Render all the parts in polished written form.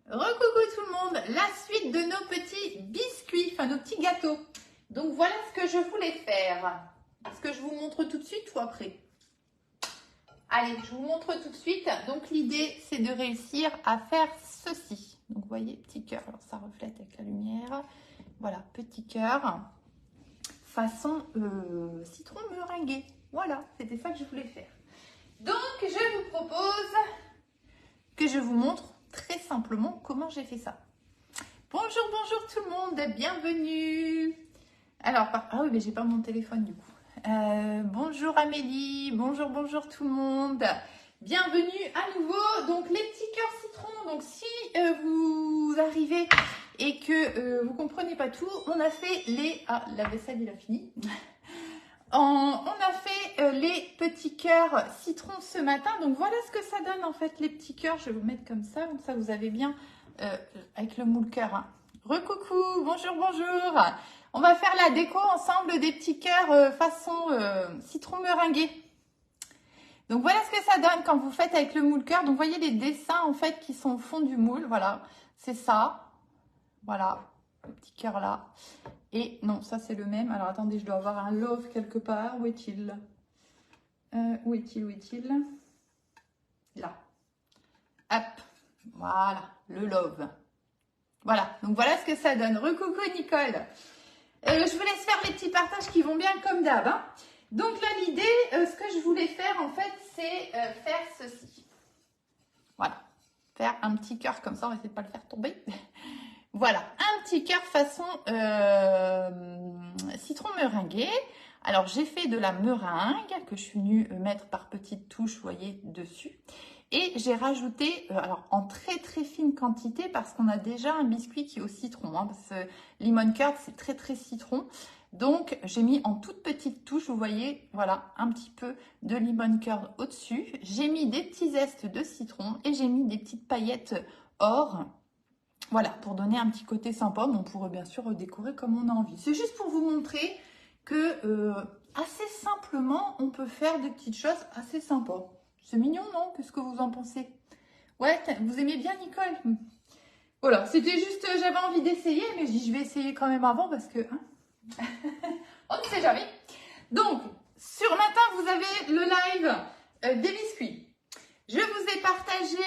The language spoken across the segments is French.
Recoucou tout le monde, la suite de nos petits biscuits, enfin nos petits gâteaux. Donc voilà ce que je voulais faire. Est-ce que je vous montre tout de suite ou après? Allez, je vous montre tout de suite. Donc l'idée c'est de réussir à faire ceci. Donc vous voyez, petit cœur, alors ça reflète avec la lumière. Voilà, petit cœur, façon citron meringué. Voilà, c'était ça que je voulais faire. Donc je vous propose que je vous montre très simplement comment j'ai fait ça. Bonjour, bonjour tout le monde, bienvenue. Alors, ah oui, mais j'ai pas mon téléphone du coup. Bonjour Amélie, bonjour, bonjour tout le monde. Bienvenue à nouveau. Donc les petits cœurs citron. Donc si vous arrivez et que vous comprenez pas tout, on a fait les... Ah, la vaisselle il a fini. On a fait les petits cœurs citron ce matin. Donc voilà ce que ça donne en fait les petits cœurs. Je vais vous mettre comme ça vous avez bien avec le moule cœur. Hein. Recoucou, bonjour, bonjour. On va faire la déco ensemble des petits cœurs façon citron meringué. Donc voilà ce que ça donne quand vous faites avec le moule cœur. Donc vous voyez les dessins en fait qui sont au fond du moule. Voilà, c'est ça. Voilà, le petit cœur là. Et non, ça c'est le même. Alors attendez, je dois avoir un love quelque part. Où est-il? Où est-il? Où est-il? Là. Hop. Voilà, le love. Voilà, donc voilà ce que ça donne. Recoucou Nicole. Je vous laisse faire les petits partages qui vont bien comme d'hab. Hein. Donc là, l'idée, ce que je voulais faire en fait, c'est faire ceci. Voilà. Faire un petit cœur comme ça, on va essayer de ne pas le faire tomber. Voilà, un petit cœur façon citron meringué. Alors, j'ai fait de la meringue que je suis venue mettre par petites touches, vous voyez, dessus. Et j'ai rajouté, alors en très très fine quantité, parce qu'on a déjà un biscuit qui est au citron. Hein, parce que lemon curd, c'est très très citron. Donc, j'ai mis en toute petite touche, vous voyez, voilà, un petit peu de lemon curd au-dessus. J'ai mis des petits zestes de citron et j'ai mis des petites paillettes or. Voilà, pour donner un petit côté sympa, mais on pourrait bien sûr décorer comme on a envie. C'est juste pour vous montrer que assez simplement, on peut faire des petites choses assez sympas. C'est mignon, non? Qu'est-ce que vous en pensez? Ouais, vous aimez bien Nicole? Voilà, c'était juste, j'avais envie d'essayer, mais je dis je vais essayer quand même avant parce que... Hein on ne sait jamais. Donc, sur matin, vous avez le live des biscuits. Je vous ai partagé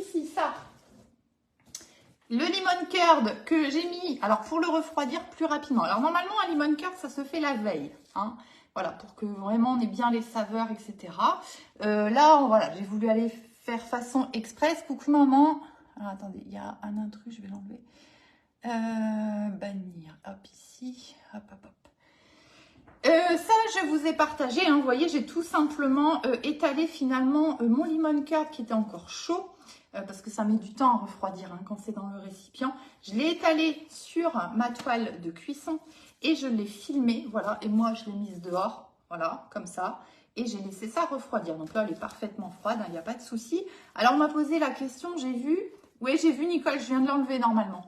ici ça. Le lemon curd que j'ai mis, alors pour le refroidir plus rapidement. Alors normalement, un lemon curd, ça se fait la veille. Hein, voilà, pour que vraiment on ait bien les saveurs, etc. Là, voilà, j'ai voulu aller faire façon express. Coucou maman. Alors attendez, il y a un intrus, je vais l'enlever. Bannir, hop ici, hop, hop, hop. Ça, je vous ai partagé. Hein, vous voyez, j'ai tout simplement étalé finalement mon lemon curd qui était encore chaud. Parce que ça met du temps à refroidir hein, quand c'est dans le récipient. Je l'ai étalé sur ma toile de cuisson et je l'ai filmé, voilà, et moi je l'ai mise dehors, voilà, comme ça, et j'ai laissé ça refroidir. Donc là, elle est parfaitement froide, il n'y a pas de souci. Alors, on m'a posé la question, j'ai vu Nicole, je viens de l'enlever normalement,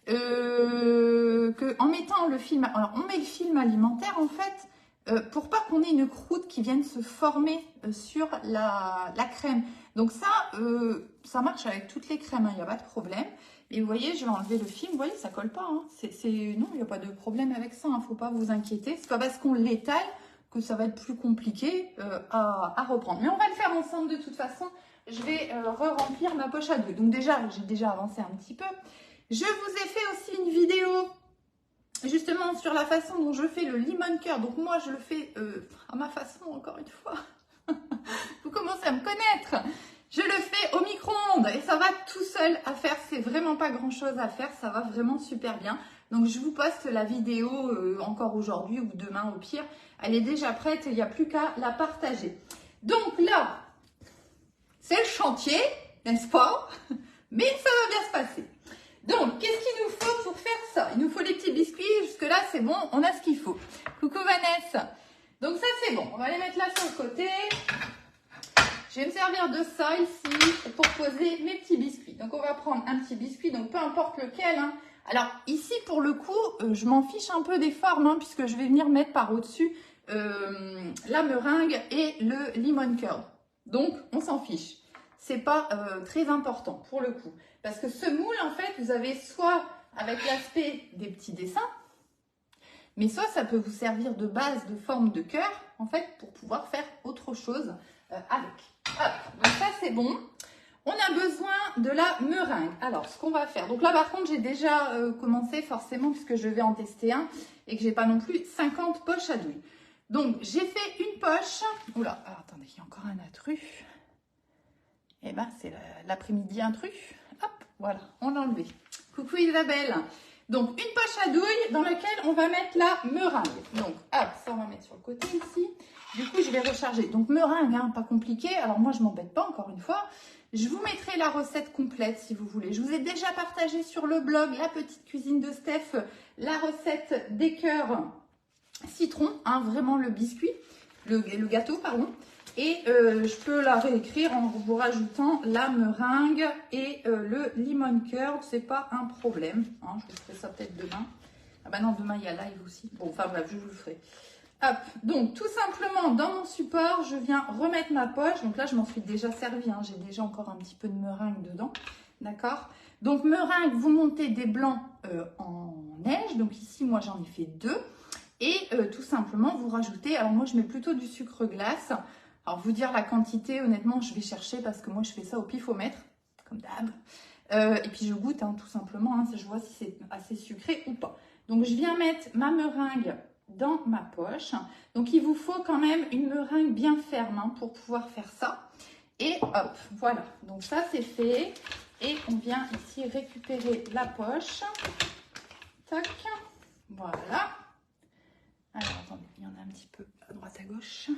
que en mettant le film, alors on met le film alimentaire en fait, pour pas qu'on ait une croûte qui vienne se former sur la crème. Donc ça marche avec toutes les crèmes, il n'y a pas de problème. Et vous voyez, je vais enlever le film, vous voyez, ça colle pas. Hein. Non, il n'y a pas de problème avec ça, il ne faut pas vous inquiéter. C'est pas parce qu'on l'étale que ça va être plus compliqué à reprendre. Mais on va le faire ensemble de toute façon. Je vais re-remplir ma poche à deux. Donc déjà, j'ai déjà avancé un petit peu. Je vous ai fait aussi une vidéo justement sur la façon dont je fais le lemon curd. Donc moi, je le fais à ma façon, encore une fois. Vous commencez à me connaître. Je le fais au micro-ondes et ça va tout seul à faire. C'est vraiment pas grand-chose à faire. Ça va vraiment super bien. Donc, je vous poste la vidéo encore aujourd'hui ou demain au pire. Elle est déjà prête. Il n'y a plus qu'à la partager. Donc là, c'est le chantier, n'est-ce pas? Mais ça va bien se passer. Donc, qu'est-ce qu'il nous faut pour faire ça? Il nous faut des petits biscuits. Jusque-là, c'est bon. On a ce qu'il faut. Coucou Vanessa. Donc ça, c'est bon. On va les mettre là sur le côté. Je vais me servir de ça ici pour poser mes petits biscuits. Donc, on va prendre un petit biscuit, donc peu importe lequel. Hein. Alors, ici, pour le coup, je m'en fiche un peu des formes, hein, puisque je vais venir mettre par au-dessus la meringue et le lemon curd. Donc, on s'en fiche. c'est pas très important pour le coup. Parce que ce moule, en fait, vous avez soit avec l'aspect des petits dessins, mais soit ça peut vous servir de base de forme de cœur, en fait, pour pouvoir faire autre chose avec. Hop, donc ça c'est bon. On a besoin de la meringue. Alors, ce qu'on va faire, donc là par contre, j'ai déjà commencé forcément puisque je vais en tester un et que j'ai pas non plus 50 poches à douille. Donc, j'ai fait une poche. Oula, alors, attendez, il y a encore un intrus. Eh ben, c'est l'après-midi intrus. Hop, voilà, on l'a enlevé. Coucou Isabelle. Donc, une poche à douille dans laquelle on va mettre la meringue. Donc, hop, ça on va mettre sur le côté ici. Du coup, je vais recharger. Donc, meringue, hein, pas compliqué. Alors, moi, je m'embête pas, encore une fois. Je vous mettrai la recette complète si vous voulez. Je vous ai déjà partagé sur le blog La Petite Cuisine de Steph, la recette des cœurs citron, hein, vraiment le biscuit, le gâteau, pardon. Et je peux la réécrire en vous rajoutant la meringue et le lemon curd, c'est pas un problème. Hein, je vous ferai ça peut-être demain. Ah bah non, demain il y a live aussi. Bon, enfin bref, je vous le ferai. Hop, donc tout simplement dans mon support, je viens remettre ma poche. Donc là, je m'en suis déjà servi, hein. J'ai déjà encore un petit peu de meringue dedans. D'accord? Donc meringue, vous montez des blancs en neige. Donc ici, moi j'en ai fait 2. Et tout simplement, vous rajoutez, alors moi je mets plutôt du sucre glace. Alors vous dire la quantité, honnêtement, je vais chercher parce que moi je fais ça au pifomètre, comme d'hab. Et puis je goûte, hein, tout simplement, hein, je vois si c'est assez sucré ou pas. Donc je viens mettre ma meringue dans ma poche. Donc il vous faut quand même une meringue bien ferme, hein, pour pouvoir faire ça. Et hop, voilà. Donc ça c'est fait. Et on vient ici récupérer la poche. Tac. Voilà. Alors attendez, il y en a un petit peu à droite à gauche.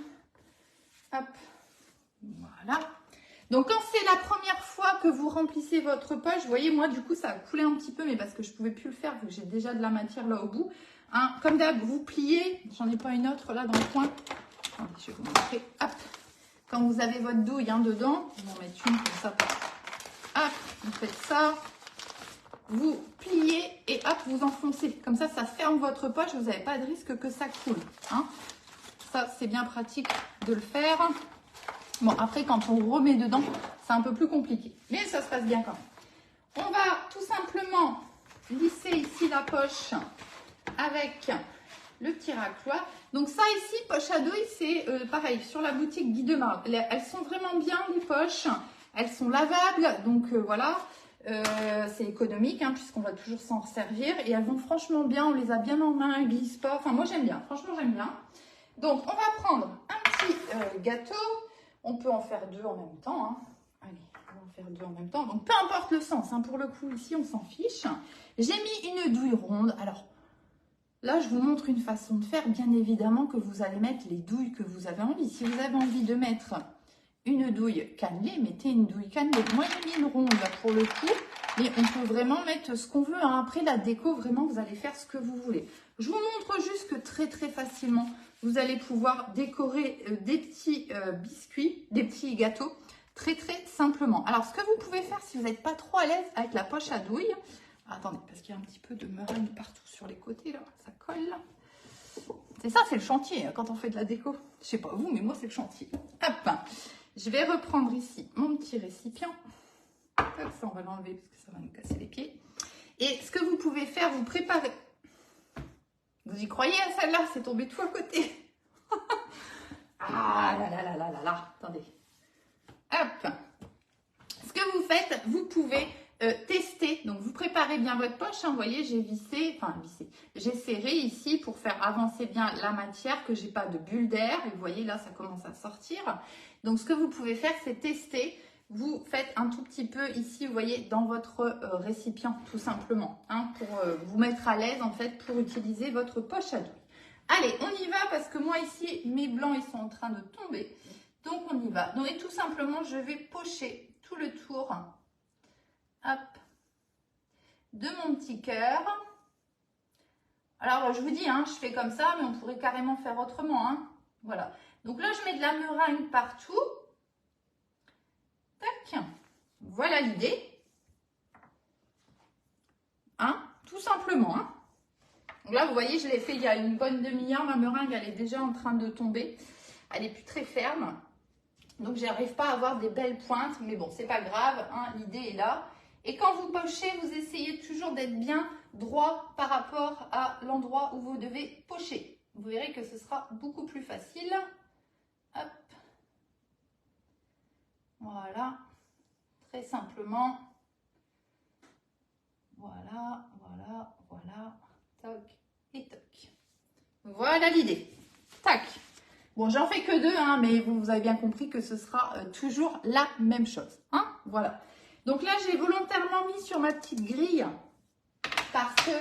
Hop. Voilà. Donc quand c'est la première fois que vous remplissez votre poche, vous voyez, moi du coup ça a coulé un petit peu, mais parce que je ne pouvais plus le faire vu que j'ai déjà de la matière là au bout. Hein, comme d'hab, vous pliez, j'en ai pas une autre là dans le coin. Attendez, je vais vous montrer. Hop. Quand vous avez votre douille, hein, dedans, je vais en mettre une comme ça. Hop, vous faites ça. Vous pliez et hop, vous enfoncez. Comme ça, ça ferme votre poche, vous n'avez pas de risque que ça coule. Hein. Ça, c'est bien pratique de le faire. Bon, après, quand on remet dedans, c'est un peu plus compliqué. Mais ça se passe bien quand même. On va tout simplement lisser ici la poche avec le petit racloir. Donc ça ici, poche à douille, c'est pareil, sur la boutique Guy Demar. Elles sont vraiment bien, les poches. Elles sont lavables, donc voilà. C'est économique, hein, puisqu'on va toujours s'en servir. Et elles vont franchement bien, on les a bien en main, elles ne glissent pas. Enfin, moi j'aime bien, franchement j'aime bien. Donc, on va prendre un petit gâteau. On peut en faire 2 en même temps. Hein. Allez, on va en faire 2 en même temps. Donc, peu importe le sens. Hein, pour le coup, ici, on s'en fiche. J'ai mis une douille ronde. Alors, là, je vous montre une façon de faire. Bien évidemment que vous allez mettre les douilles que vous avez envie. Si vous avez envie de mettre une douille cannelée, mettez une douille cannelée. Moi, j'ai mis une ronde là, pour le coup. Mais on peut vraiment mettre ce qu'on veut. Hein. Après, la déco, vraiment, vous allez faire ce que vous voulez. Je vous montre juste que très, très facilement, vous allez pouvoir décorer des petits biscuits, des petits gâteaux, très, très simplement. Alors, ce que vous pouvez faire, si vous n'êtes pas trop à l'aise avec la poche à douille, attendez, parce qu'il y a un petit peu de meringue partout sur les côtés, là, ça colle. C'est ça, c'est le chantier, quand on fait de la déco. Je sais pas vous, mais moi, c'est le chantier. Hop, je vais reprendre ici mon petit récipient. Hop, ça, on va l'enlever parce que ça va nous casser les pieds. Et ce que vous pouvez faire, vous préparez... Vous y croyez à celle-là? C'est tombé tout à côté. Ah là là là là là là. Attendez. Hop. Ce que vous faites, vous pouvez tester. Donc, vous préparez bien votre poche. Hein, vous voyez, j'ai vissé, j'ai serré ici pour faire avancer bien la matière, que j'ai pas de bulle d'air. Et vous voyez, là, ça commence à sortir. Donc, ce que vous pouvez faire, c'est tester. Vous faites un tout petit peu ici, vous voyez, dans votre récipient, tout simplement, hein, pour vous mettre à l'aise, en fait, pour utiliser votre poche à douille. Allez, on y va, parce que moi, ici, mes blancs, ils sont en train de tomber. Donc, on y va. Donc, et tout simplement, je vais pocher tout le tour, hop, de mon petit cœur. Alors, je vous dis, hein, je fais comme ça, mais on pourrait carrément faire autrement, hein. Voilà. Donc là, je mets de la meringue partout. Tac. Voilà l'idée. Hein, tout simplement. Hein. Donc là, vous voyez, je l'ai fait il y a une bonne demi-heure. Ma meringue, elle est déjà en train de tomber. Elle n'est plus très ferme. Donc, j'arrive pas à avoir des belles pointes, mais bon, c'est pas grave, hein, l'idée est là. Et quand vous pochez, vous essayez toujours d'être bien droit par rapport à l'endroit où vous devez pocher. Vous verrez que ce sera beaucoup plus facile. Hop. Voilà. Très simplement. Voilà, voilà, voilà. Toc et toc. Voilà l'idée. Tac. Bon, j'en fais que 2, hein, mais vous avez bien compris que ce sera toujours la même chose. Hein, voilà. Donc là, j'ai volontairement mis sur ma petite grille parce que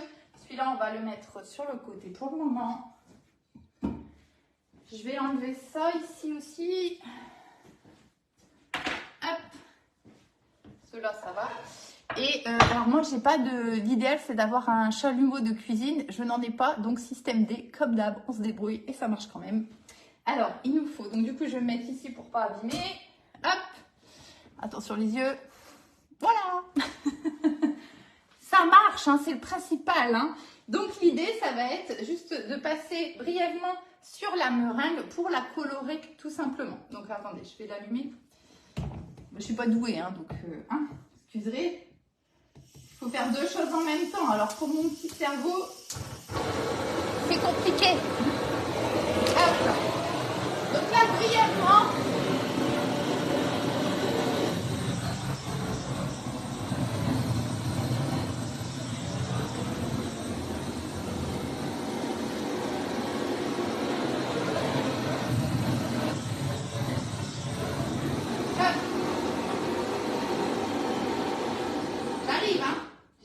celui-là, on va le mettre sur le côté pour le moment. Je vais enlever ça ici aussi. Hop. Cela, ça va. Et alors moi, j'ai pas l'idéal, c'est d'avoir un chalumeau de cuisine. Je n'en ai pas, donc système D, comme d'hab, on se débrouille et ça marche quand même. Alors, il nous faut, donc du coup, je vais me mettre ici pour pas abîmer. Hop. Attention les yeux. Voilà. Ça marche, hein, c'est le principal. Hein. Donc l'idée, ça va être juste de passer brièvement sur la meringue pour la colorer tout simplement. Donc attendez, je vais l'allumer. Je ne suis pas douée, hein, donc hein, excuserez. Il faut faire 2 choses en même temps. Alors pour mon petit cerveau, c'est compliqué. Hop. Donc là, brièvement.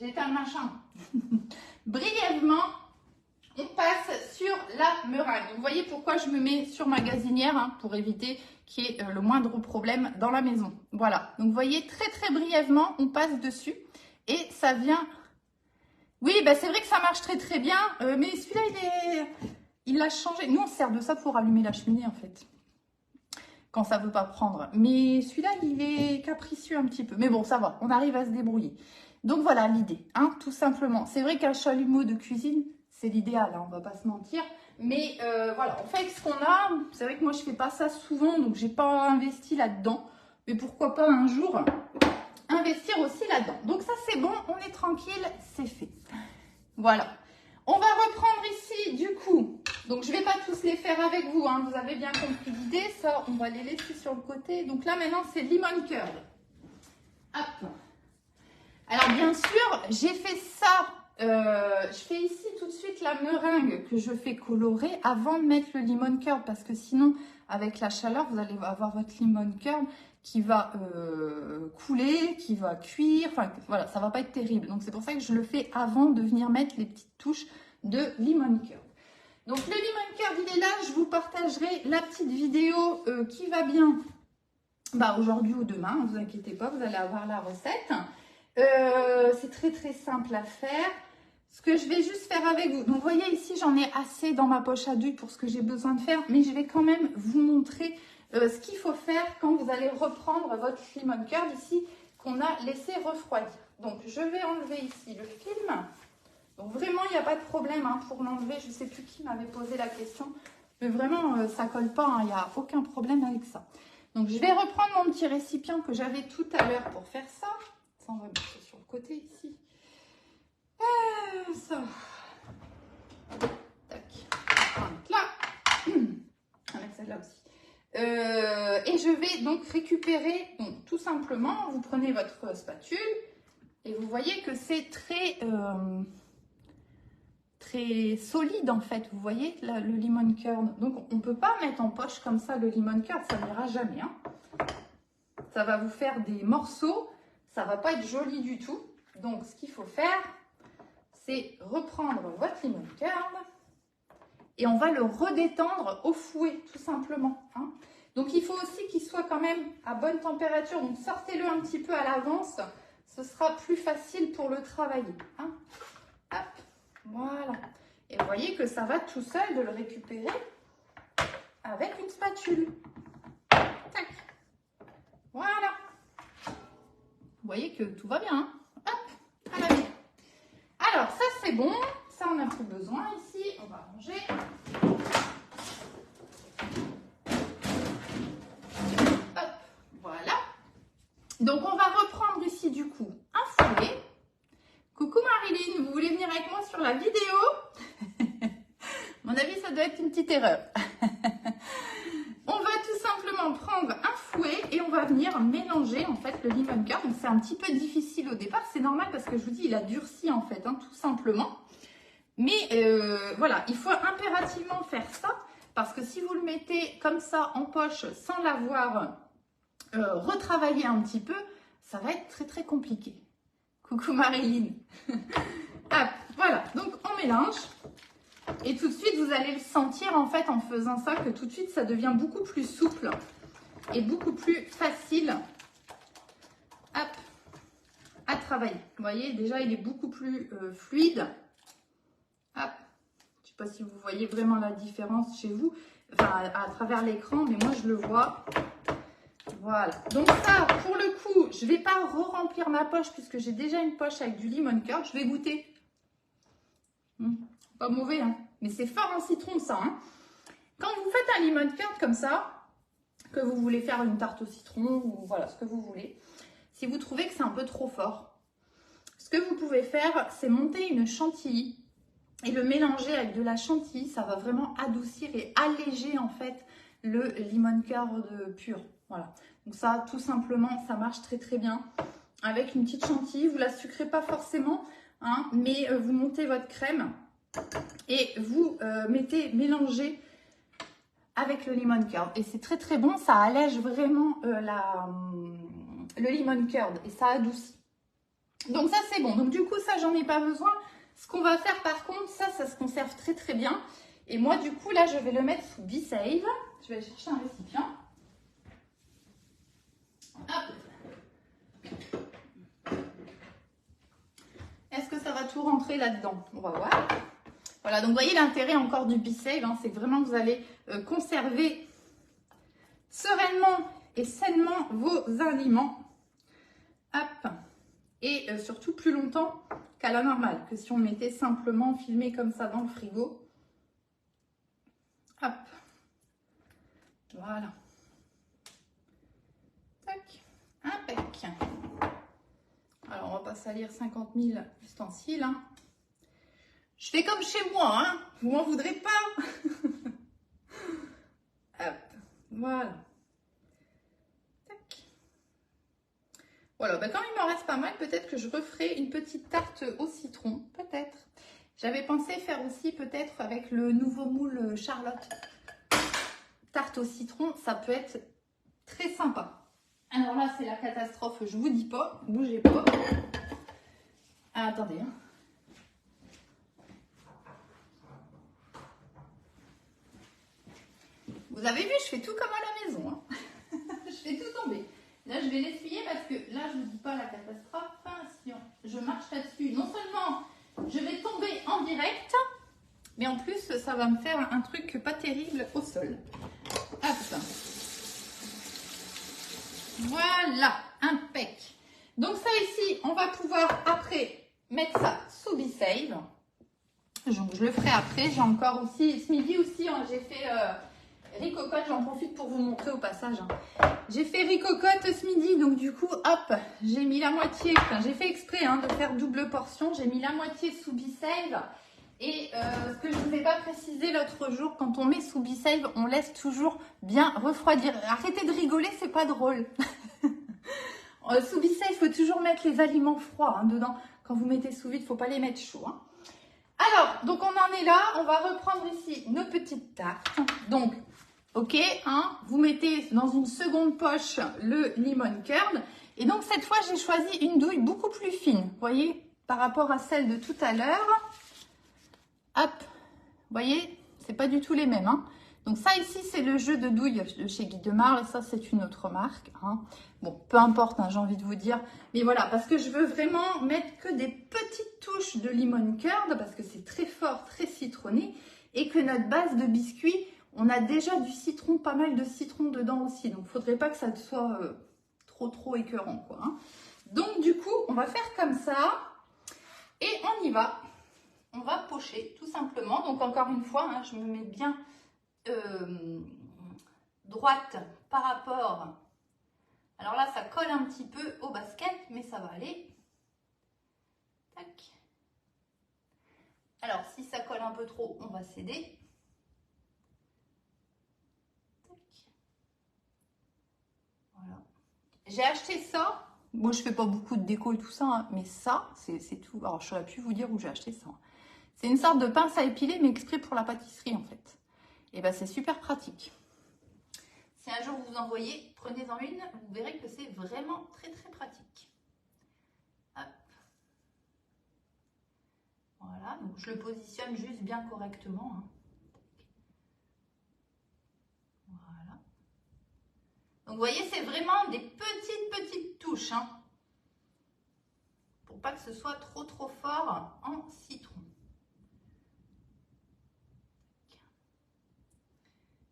Le machin. Brièvement, on passe sur la meringue. Donc, vous voyez pourquoi je me mets sur ma gazinière, hein, pour éviter qu'il y ait le moindre problème dans la maison. Voilà. Donc, vous voyez, très très brièvement, on passe dessus et ça vient. Oui, bah, c'est vrai que ça marche très très bien, mais celui-là, il a changé. Nous, on se sert de ça pour allumer la cheminée, en fait, quand ça veut pas prendre. Mais celui-là, il est capricieux un petit peu. Mais bon, ça va, on arrive à se débrouiller. Donc voilà l'idée, hein, tout simplement. C'est vrai qu'un chalumeau de cuisine, c'est l'idéal, hein, on va pas se mentir. Mais voilà, on fait avec ce qu'on a. C'est vrai que moi, je fais pas ça souvent, donc j'ai pas investi là-dedans. Mais pourquoi pas un jour investir aussi là-dedans. Donc ça, c'est bon, on est tranquille, c'est fait. Voilà. On va reprendre ici, du coup. Donc, je vais pas tous les faire avec vous, hein, vous avez bien compris l'idée. Ça, on va les laisser sur le côté. Donc là, maintenant, c'est lemon curd. Hop. Alors, bien sûr, j'ai fait ça. Je fais ici tout de suite la meringue que je fais colorer avant de mettre le lemon curd. Parce que sinon, avec la chaleur, vous allez avoir votre lemon curd qui va couler, qui va cuire. Enfin, voilà, ça va pas être terrible. Donc, c'est pour ça que je le fais avant de venir mettre les petites touches de lemon curd. Donc, le lemon curd, il est là. Je vous partagerai la petite vidéo qui va bien aujourd'hui ou demain. Ne vous inquiétez pas, vous allez avoir la recette. C'est très très simple à faire. Ce que je vais juste faire avec vous, donc vous voyez ici j'en ai assez dans ma poche à douille pour ce que j'ai besoin de faire, mais je vais quand même vous montrer ce qu'il faut faire quand vous allez reprendre votre lemon curd ici qu'on a laissé refroidir. Donc je vais enlever ici le film. Donc vraiment il n'y a pas de problème, hein, pour l'enlever. Je ne sais plus qui m'avait posé la question, mais vraiment ça ne colle pas, hein, il n'y a aucun problème avec ça. Donc je vais reprendre mon petit récipient que j'avais tout à l'heure pour faire ça. On va mettre ça sur le côté ici. Ça. Tac. On va mettre là. On va mettre celle-là aussi. Et je vais donc récupérer, donc tout simplement, vous prenez votre spatule et vous voyez que c'est très solide en fait. Vous voyez là, le lemon curd. Donc on ne peut pas mettre en poche comme ça le lemon curd, ça n'ira jamais. Hein. Ça va vous faire des morceaux. Ça ne va pas être joli du tout. Donc, ce qu'il faut faire, c'est reprendre votre lemon curd et on va le redétendre au fouet, tout simplement. Hein. Donc, il faut aussi qu'il soit quand même à bonne température. Donc, sortez-le un petit peu à l'avance. Ce sera plus facile pour le travailler. Hein. Hop, voilà. Et vous voyez que ça va tout seul de le récupérer avec une spatule. Tac. Voilà. Vous voyez que tout va bien. Hein. Hop, à la main. Alors, ça c'est bon. Ça, on n'a plus besoin ici. On va ranger. Hop. Donc, on va reprendre ici, du coup, un fouet. Coucou Marilyn, vous voulez venir avec moi sur la vidéo? À mon avis, ça doit être une petite erreur. On va tout simplement prendre un fouet et on va venir mélanger en fait le lemon curd. Donc, c'est un petit peu difficile au départ, c'est normal parce que je vous dis, il a durci en fait, hein, tout simplement. Mais voilà, il faut impérativement faire ça parce que si vous le mettez comme ça en poche sans l'avoir retravaillé un petit peu, ça va être très très compliqué. Coucou Marilyn. Ah, voilà, donc on mélange et tout de suite vous allez le sentir en fait en faisant ça que tout de suite ça devient beaucoup plus souple et beaucoup plus facile hop, à travailler. Vous voyez, déjà il est beaucoup plus fluide. Hop. Je ne sais pas si vous voyez vraiment la différence chez vous, enfin à travers l'écran, mais moi je le vois. Voilà, donc ça, pour le coup, je ne vais pas re-remplir ma poche puisque j'ai déjà une poche avec du lemon curd. Je vais goûter. Pas mauvais, hein, mais c'est fort en citron ça. Hein. Quand vous faites un lemon curd comme ça, que vous voulez faire une tarte au citron ou voilà, ce que vous voulez, si vous trouvez que c'est un peu trop fort, ce que vous pouvez faire, c'est monter une chantilly et le mélanger avec de la chantilly. Ça va vraiment adoucir et alléger en fait le lemon curd pur. Voilà, donc ça tout simplement ça marche très très bien avec une petite chantilly. Vous la sucrez pas forcément, hein, mais vous montez votre crème et vous mélangez avec le lemon curd et c'est très très bon. Ça allège vraiment le lemon curd et ça adoucit. Donc ça c'est bon. Donc du coup ça j'en ai pas besoin. Ce qu'on va faire par contre, ça se conserve très très bien. Et moi du coup là je vais le mettre sous B-Save. Je vais aller chercher un récipient. Hop. Est-ce que ça va tout rentrer là-dedans? On va voir. Voilà, donc vous voyez l'intérêt encore du B-Save, hein, c'est que vraiment vous allez conserver sereinement et sainement vos aliments. Hop. Et surtout plus longtemps qu'à la normale, que si on mettait simplement filmé comme ça dans le frigo. Hop. Voilà. Tac. Impec. Alors, on va pas salir 50 000 ustensiles. Hein. Je fais comme chez moi, hein. Vous m'en voudrez pas. Hop. Voilà. Tac. Voilà, ben, quand il m'en reste pas mal, peut-être que je referai une petite tarte au citron. Peut-être. J'avais pensé faire aussi peut-être avec le nouveau moule Charlotte. Tarte au citron, ça peut être très sympa. Alors là, c'est la catastrophe, je vous dis pas, bougez pas. Ah, attendez. Hein. Vous avez vu, je fais tout comme à la maison. Hein. Je fais tout tomber. Là, je vais l'essuyer parce que là, je ne vous dis pas la catastrophe. Si je marche là-dessus, non seulement je vais tomber en direct, mais en plus, ça va me faire un truc pas terrible au sol. Hop. Voilà, impec. Donc ça ici, on va pouvoir après mettre ça sous B-Save. Donc je le ferai après. J'ai encore aussi, ce midi aussi, hein, j'ai fait riz cocotte. J'en profite pour vous montrer au passage. Hein. J'ai fait riz cocotte ce midi, donc du coup, hop, j'ai mis la moitié. Enfin, j'ai fait exprès hein, de faire double portion. J'ai mis la moitié sous B-Save. Et ce que je ne vous ai pas précisé l'autre jour, quand on met sous B-Save, on laisse toujours bien refroidir. Arrêtez de rigoler, c'est pas drôle. Sous B-Save, il faut toujours mettre les aliments froids hein, dedans. Quand vous mettez sous vide, il ne faut pas les mettre chauds. Hein. Alors, donc on en est là. On va reprendre ici nos petites tartes. Donc, ok, hein, vous mettez dans une seconde poche le lemon curd. Et donc, cette fois, j'ai choisi une douille beaucoup plus fine. Vous voyez, par rapport à celle de tout à l'heure. Hop, vous voyez, c'est pas du tout les mêmes. Hein. Donc ça ici, c'est le jeu de douille de chez Guy Demar. Et ça, c'est une autre marque. Hein. Bon, peu importe, hein, j'ai envie de vous dire. Mais voilà, parce que je veux vraiment mettre que des petites touches de lemon curd. Parce que c'est très fort, très citronné. Et que notre base de biscuit, on a déjà du citron, pas mal de citron dedans aussi. Donc, il ne faudrait pas que ça soit trop écœurant. Quoi, hein. Donc, du coup, on va faire comme ça. Et on y va. On va pocher tout simplement. Donc encore une fois, hein, je me mets bien droite par rapport Alors là, ça colle un petit peu au basket, mais ça va aller. Tac. Alors, si ça colle un peu trop, on va céder. Tac. Voilà. J'ai acheté ça. Moi, je fais pas beaucoup de déco et tout ça, hein, mais ça, c'est tout. Alors, j'aurais pu vous dire où j'ai acheté ça. C'est une sorte de pince à épiler, mais exprès pour la pâtisserie, en fait. Et ben, c'est super pratique. Si un jour vous en voyez, prenez-en une. Vous verrez que c'est vraiment très, très pratique. Hop. Voilà, donc je le positionne juste bien correctement. Hein. Voilà. Donc, vous voyez, c'est vraiment des petites touches. Hein, pour pas que ce soit trop fort en citron.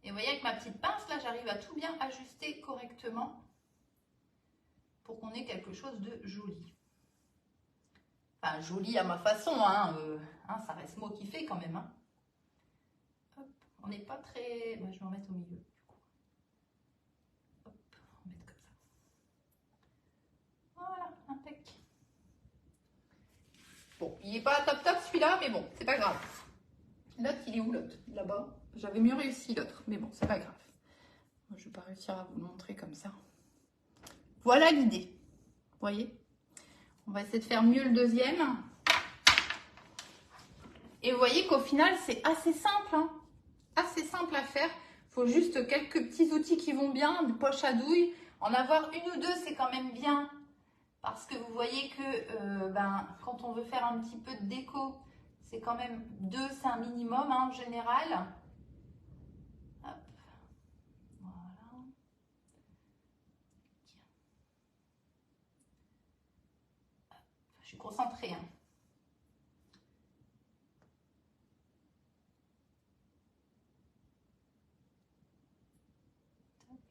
Et vous voyez, avec ma petite pince, là, j'arrive à tout bien ajuster correctement pour qu'on ait quelque chose de joli. Enfin, joli à ma façon, hein, ça reste moi qui fais quand même. Hein. Hop, on n'est pas très... Bah, je vais en mettre au milieu, du coup. Hop, on va mettre comme ça. Voilà, impec. Bon, il n'est pas top celui-là, mais bon, c'est pas grave. L'autre, il est où l'autre? Là-bas. J'avais mieux réussi l'autre, mais bon, c'est pas grave. Je vais pas réussir à vous le montrer comme ça. Voilà l'idée. Vous voyez? On va essayer de faire mieux le deuxième. Et vous voyez qu'au final, c'est assez simple. Hein, assez simple à faire. Il faut juste quelques petits outils qui vont bien, de poche à douille. En avoir une ou deux, c'est quand même bien. Parce que vous voyez que quand on veut faire un petit peu de déco, c'est quand même 2, c'est un minimum hein, en général. Hop. Voilà. Hop. Je suis concentrée. Hein.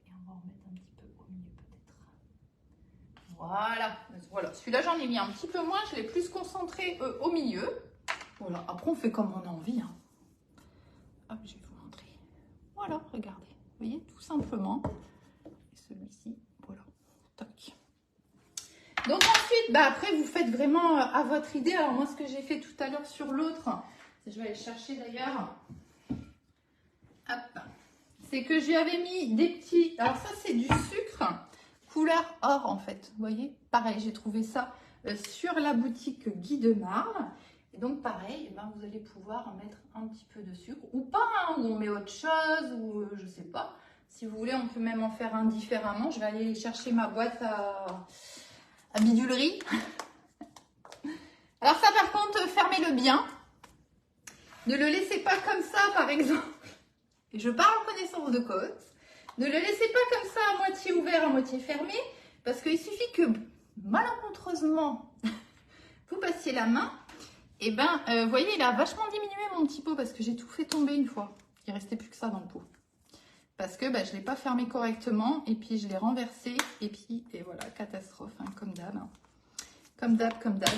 Et on va en mettre un petit peu au milieu peut-être. Voilà. Voilà. Celui-là, j'en ai mis un petit peu moins. Je l'ai plus concentré au milieu. Voilà. Après, on fait comme on a envie. Hein. Hop, je vais vous montrer. Voilà, regardez. Vous voyez, tout simplement. Et celui-ci, voilà. Tac. Donc ensuite, après, vous faites vraiment à votre idée. Alors moi, ce que j'ai fait tout à l'heure sur l'autre, je vais aller chercher d'ailleurs. Hop. C'est que j'y avais mis des petits... Alors ça, c'est du sucre couleur or, en fait. Vous voyez, pareil, j'ai trouvé ça sur la boutique Guy Demar. Et donc, pareil, vous allez pouvoir en mettre un petit peu de sucre ou pas, hein, ou on met autre chose, ou je sais pas. Si vous voulez, on peut même en faire un différemment. Je vais aller chercher ma boîte à bidulerie. Alors ça, par contre, fermez-le bien. Ne le laissez pas comme ça, par exemple. Et je parle en connaissance de cause. Ne le laissez pas comme ça, à moitié ouvert, à moitié fermé, parce qu'il suffit que, malencontreusement, vous passiez la main. Et vous voyez, il a vachement diminué mon petit pot parce que j'ai tout fait tomber une fois. Il ne restait plus que ça dans le pot. Parce que je ne l'ai pas fermé correctement et puis je l'ai renversé. Et voilà, catastrophe, hein, comme d'hab. Hein. Comme d'hab.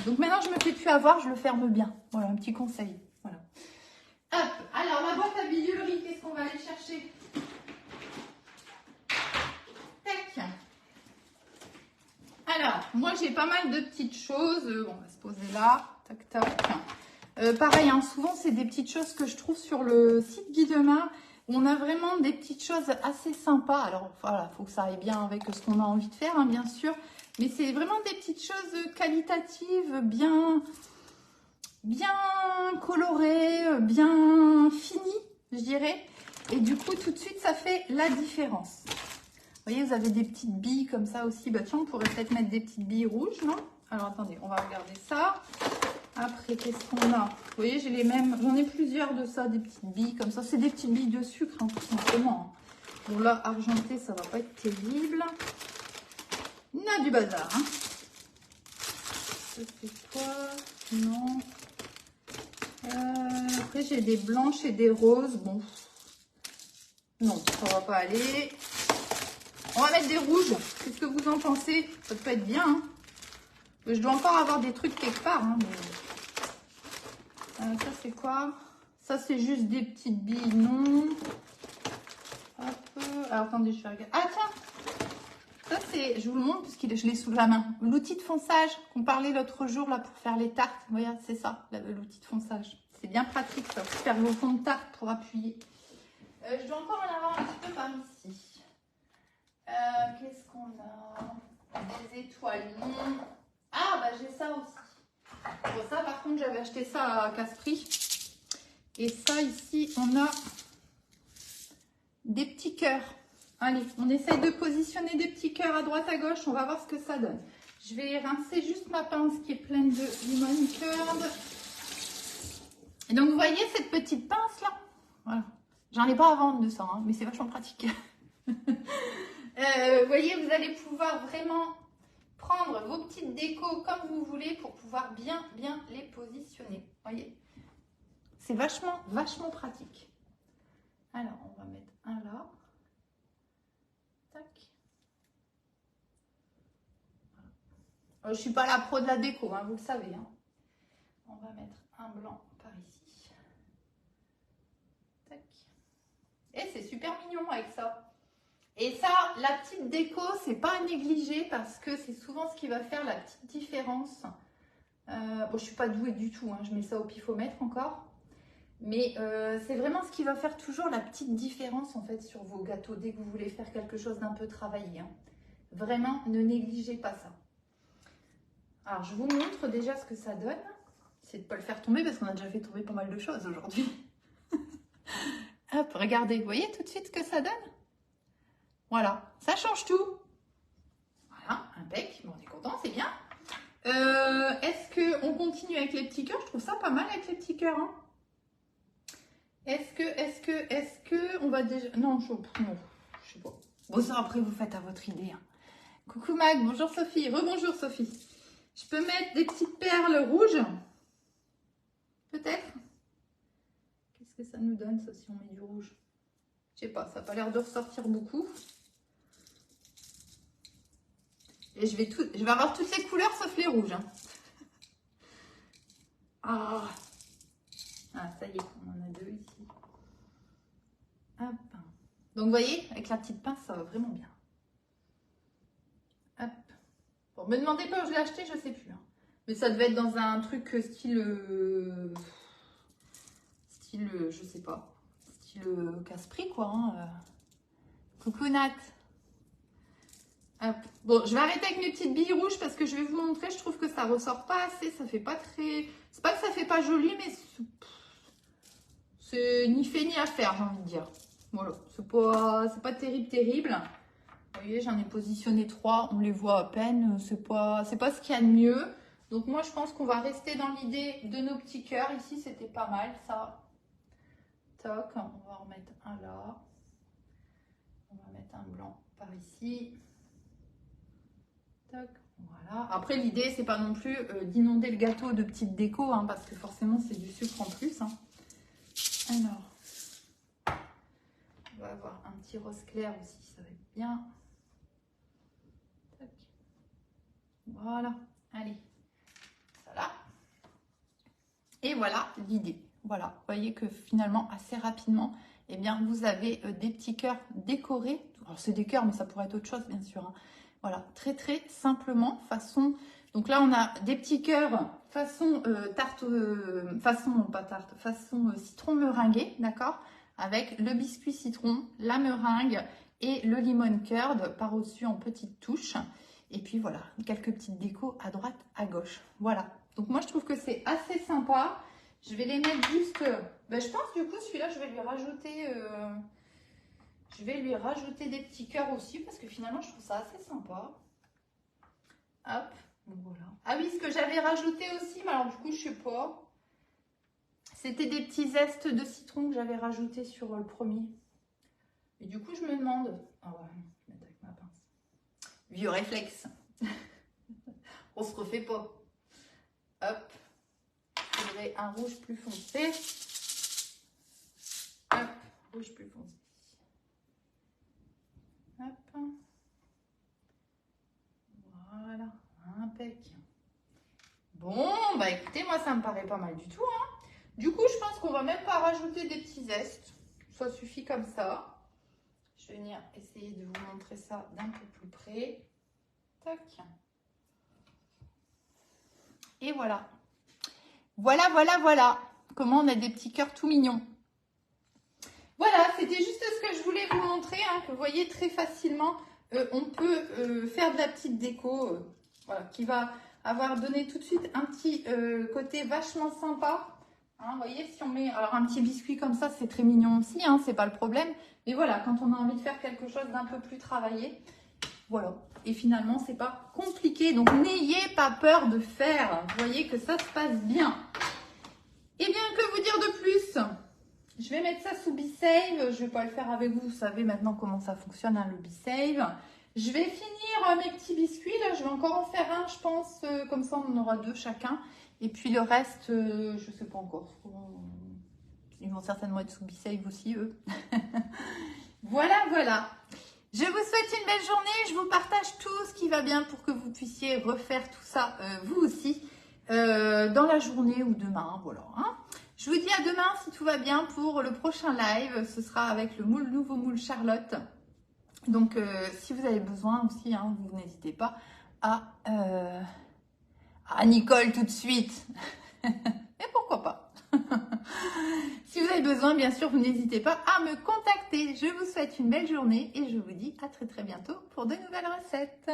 Donc maintenant, je ne me fais plus avoir, je le ferme bien. Voilà, un petit conseil. Voilà. Hop, alors la boîte à bidulerie, qu'est-ce qu'on va aller chercher? Tac. Alors, moi, j'ai pas mal de petites choses. On va se poser là. Tac, tac. Pareil, hein, souvent, c'est des petites choses que je trouve sur le site Guy Demar. On a vraiment des petites choses assez sympas. Alors, voilà, il faut que ça aille bien avec ce qu'on a envie de faire, hein, bien sûr. Mais c'est vraiment des petites choses qualitatives, bien colorées, bien finies, je dirais. Et du coup, tout de suite, ça fait la différence. Vous voyez, vous avez des petites billes comme ça aussi. Tiens, on pourrait peut-être mettre des petites billes rouges, non? Alors, attendez, on va regarder ça. Après, qu'est-ce qu'on a? Vous voyez, j'ai les mêmes. J'en ai plusieurs de ça, des petites billes comme ça. C'est des petites billes de sucre, hein, tout simplement. Bon, là, argenté, ça va pas être terrible. On a du bazar. Hein. Ça, c'est quoi? Non. Après, j'ai des blanches et des roses. Bon. Non, ça va pas aller. On va mettre des rouges. Qu'est-ce que vous en pensez? Ça peut être bien. Hein. Je dois encore avoir des trucs quelque part. Hein, mais... ça, c'est quoi? Ça, c'est juste des petites billes. Non. Hop. Alors, attendez, je vais regarder. Ah, tiens. Ça, c'est, je vous le montre parce que je l'ai sous la main. L'outil de fonçage qu'on parlait l'autre jour là pour faire les tartes. Regarde, c'est ça, l'outil de fonçage. C'est bien pratique ça, pour faire vos fonds de tarte pour appuyer. Je dois encore en avoir un petit peu par ici. Qu'est-ce qu'on a? Des étoilons. Ah, bah j'ai ça aussi. Bon, ça par contre, j'avais acheté ça à Casse-Prix. Et ça ici, on a des petits cœurs. Allez, on essaye de positionner des petits cœurs à droite, à gauche. On va voir ce que ça donne. Je vais rincer juste ma pince qui est pleine de lemon curd. Et donc, vous voyez cette petite pince là? Voilà. J'en ai pas à vendre de ça, hein, mais c'est vachement pratique. Vous voyez, vous allez pouvoir vraiment prendre vos petites décos comme vous voulez pour pouvoir bien les positionner. Vous voyez? C'est vachement pratique. Alors, on va mettre un là. Tac. Je ne suis pas la pro de la déco, hein, vous le savez. Hein. On va mettre un blanc par ici. Tac. Et c'est super mignon avec ça. Et ça, la petite déco, c'est pas à négliger parce que c'est souvent ce qui va faire la petite différence. Bon, je suis pas douée du tout, hein, je mets ça au pifomètre encore. Mais c'est vraiment ce qui va faire toujours la petite différence en fait sur vos gâteaux dès que vous voulez faire quelque chose d'un peu travaillé. Hein. Vraiment, ne négligez pas ça. Alors, je vous montre déjà ce que ça donne. C'est de ne pas le faire tomber parce qu'on a déjà fait tomber pas mal de choses aujourd'hui. Hop, regardez, vous voyez tout de suite ce que ça donne? Voilà, ça change tout. Voilà, impec. Bon, on est content, c'est bien. Est-ce qu'on continue avec les petits cœurs? Je trouve ça pas mal avec les petits cœurs. Hein. Est-ce que on va déjà... Non, je sais pas. Bon, ça, après, vous faites à votre idée. Hein. Coucou Mag, bonjour Sophie. Rebonjour Sophie. Je peux mettre des petites perles rouges? Peut-être? Qu'est-ce que ça nous donne, ça, si on met du rouge? Je sais pas, ça n'a pas l'air de ressortir beaucoup. Et je vais avoir toutes les couleurs sauf les rouges. Hein. Ah, ça y est, on en a deux ici. Hop. Donc, vous voyez, avec la petite pince, ça va vraiment bien. Hop. Bon, me demandez pas où je l'ai acheté, je sais plus. Hein. Mais ça devait être dans un truc style, je sais pas, style Casse-Prix, quoi. Hein. Coucou Nat. Hop. Bon, je vais arrêter avec mes petites billes rouges parce que je vais vous montrer, je trouve que ça ressort pas assez, ça fait pas très... C'est pas que ça fait pas joli, mais c'est ni fait ni à faire, j'ai envie de dire. Voilà, c'est pas terrible. Vous voyez, j'en ai positionné 3, on les voit à peine, c'est pas ce qu'il y a de mieux. Donc moi, je pense qu'on va rester dans l'idée de nos petits cœurs. Ici, c'était pas mal, ça. Toc, on va en remettre un là. On va mettre un blanc par ici. Toc, voilà. Après, l'idée, c'est pas non plus d'inonder le gâteau de petites décos, hein, parce que forcément, c'est du sucre en plus. Hein. Alors, on va avoir un petit rose clair aussi, ça va être bien. Tac. Voilà, allez, ça là. Et voilà l'idée. Voilà, vous voyez que finalement, assez rapidement, eh bien, vous avez des petits cœurs décorés. Alors, c'est des cœurs, mais ça pourrait être autre chose, bien sûr. Hein. Voilà, très simplement, façon... Donc là, on a des petits cœurs façon tarte, façon citron meringué, d'accord? Avec le biscuit citron, la meringue et le lemon curd par-dessus en petites touches. Et puis voilà, quelques petites décos à droite, à gauche. Voilà. Donc moi, je trouve que c'est assez sympa. Je vais les mettre juste... je pense du coup, celui-là, je vais lui rajouter... des petits cœurs aussi parce que finalement, je trouve ça assez sympa. Hop. Voilà. Ah oui, ce que j'avais rajouté aussi, mais alors du coup, je sais pas. C'était des petits zestes de citron que j'avais rajouté sur le premier. Et du coup, je me demande... Ah ouais, je vais mettre avec ma pince. Vieux réflexe. On se refait pas. Hop. Je voudrais un rouge plus foncé. Hop. Rouge plus foncé. Hop. Voilà. Impec. Bon, bah écoutez, moi ça me paraît pas mal du tout. Hein. Du coup, je pense qu'on va même pas rajouter des petits zestes. Ça suffit comme ça. Je vais venir essayer de vous montrer ça d'un peu plus près. Tac. Et voilà. Voilà, voilà, voilà. Comment on a des petits cœurs tout mignons. Voilà, c'était juste ce que je voulais vous montrer, hein, que vous voyez très facilement, on peut faire de la petite déco, voilà, qui va avoir donné tout de suite un petit côté vachement sympa. Hein, vous voyez, si on met alors un petit biscuit comme ça, c'est très mignon aussi, hein, c'est pas le problème. Mais voilà, quand on a envie de faire quelque chose d'un peu plus travaillé, voilà. Et finalement, c'est pas compliqué, donc n'ayez pas peur de faire. Vous voyez que ça se passe bien. Eh bien, que vous dire de plus? Je vais mettre ça sous BeSave. Je ne vais pas le faire avec vous. Vous savez maintenant comment ça fonctionne, hein, le BeSave. Je vais finir mes petits biscuits. Là, je vais encore en faire un, je pense. Comme ça, on en aura 2 chacun. Et puis le reste, je ne sais pas encore. Ils vont certainement être sous BeSave aussi, eux. Voilà, voilà. Je vous souhaite une belle journée. Je vous partage tout ce qui va bien pour que vous puissiez refaire tout ça, vous aussi, dans la journée ou demain. Voilà, hein. Je vous dis à demain si tout va bien pour le prochain live. Ce sera avec le nouveau moule Charlotte. Donc, si vous avez besoin aussi, hein, vous n'hésitez pas à Nicole tout de suite. Et pourquoi pas. Si vous avez besoin, bien sûr, vous n'hésitez pas à me contacter. Je vous souhaite une belle journée et je vous dis à très très bientôt pour de nouvelles recettes.